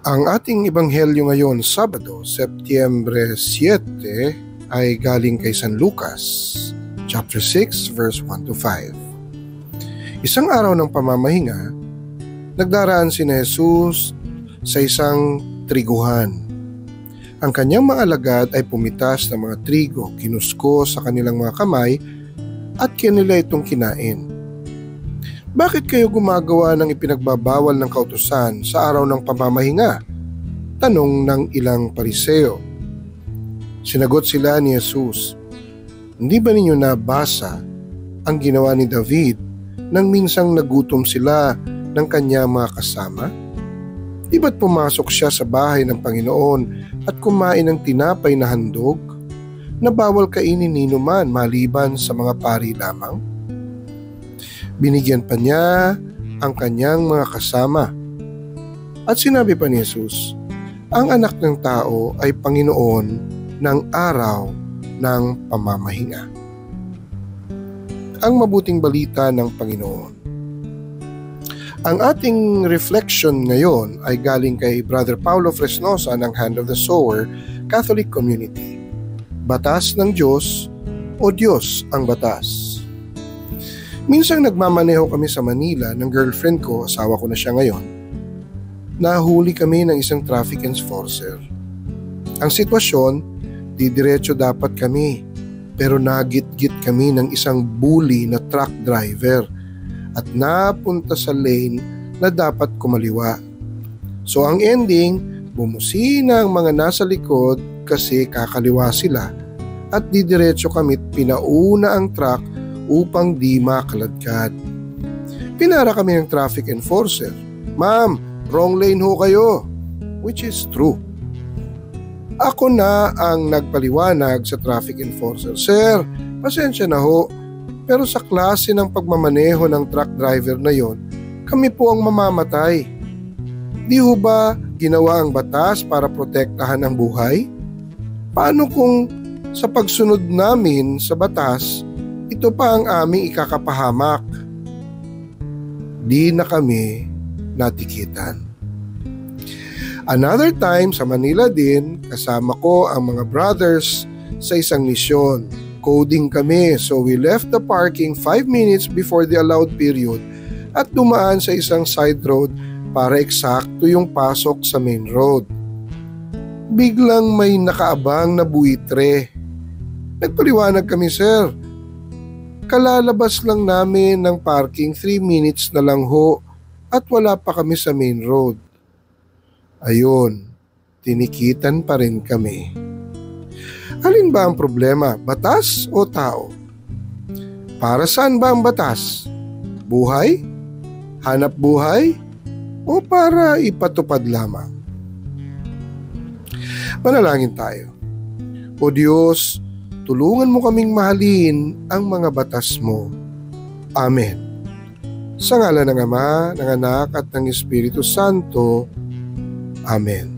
Ang ating ebanghelyo ngayon, Sabado, Setyembre 7, ay galing kay San Lucas, chapter 6, verse 1 to 5. Isang araw ng pamamahinga, nagdaraan si Jesus sa isang triguhan. Ang kanyang mga alagad ay pumitas ng mga trigo, kinusko sa kanilang mga kamay at kanila itong kinain. Bakit kayo gumagawa ng ipinagbabawal ng kautusan sa araw ng pamamahinga? Tanong ng ilang Pariseo. Sinagot sila ni Jesus, hindi ba ninyo nabasa ang ginawa ni David nang minsang nagutom sila ng kanyang mga kasama? Di ba't pumasok siya sa bahay ng Panginoon at kumain ng tinapay na handog na bawal kainin ni numan maliban sa mga pari lamang? Binigyan pa niya ang kanyang mga kasama. At sinabi pa ni Jesus, ang anak ng tao ay Panginoon ng araw ng pamamahinga. Ang mabuting balita ng Panginoon. Ang ating reflection ngayon ay galing kay Brother Paulo Fresnosa ng Hand of the Sower, Catholic Community. Batas ng Diyos o Diyos ang batas? Minsang nagmamaneho kami sa Manila ng girlfriend ko, asawa ko na siya ngayon. Nahuli kami ng isang traffic enforcer. Ang sitwasyon, didiretso dapat kami, pero nagit-git kami ng isang bully na truck driver at napunta sa lane na dapat kumaliwa. So ang ending, bumusina ang mga nasa likod kasi kakaliwa sila at didiretso kami at pinauna ang truck upang di makaladkad. Pinara kami ng traffic enforcer. Ma'am, wrong lane ho kayo. Which is true. Ako na ang nagpaliwanag sa traffic enforcer. Sir, pasensya na ho. Pero sa klase ng pagmamaneho ng truck driver na yon, kami po ang mamamatay. Di ho ba ginawa ang batas para protektahan ang buhay? Paano kung sa pagsunod namin sa batas, ito pa ang aming ikakapahamak? Di na kami natikitan. Another time sa Manila din, kasama ko ang mga brothers sa isang misyon. Coding kami, so we left the parking 5 minutes before the allowed period at dumaan sa isang side road para eksakto yung pasok sa main road. Biglang may nakaabang na buitre. Nagpaliwanag kami, sir. Kalalabas lang namin ng parking 3 minutes na lang ho at wala pa kami sa main road. Ayun, tinikitan pa rin kami. Alin ba ang problema, batas o tao? Para saan ba ang batas? Buhay? Hanap buhay? O para ipatupad lamang? Manalangin tayo. O Diyos, tulungan mo kaming mahalin ang mga batas mo. Amen. Sa ngalan ng Ama, ng Anak at ng Espiritu Santo. Amen.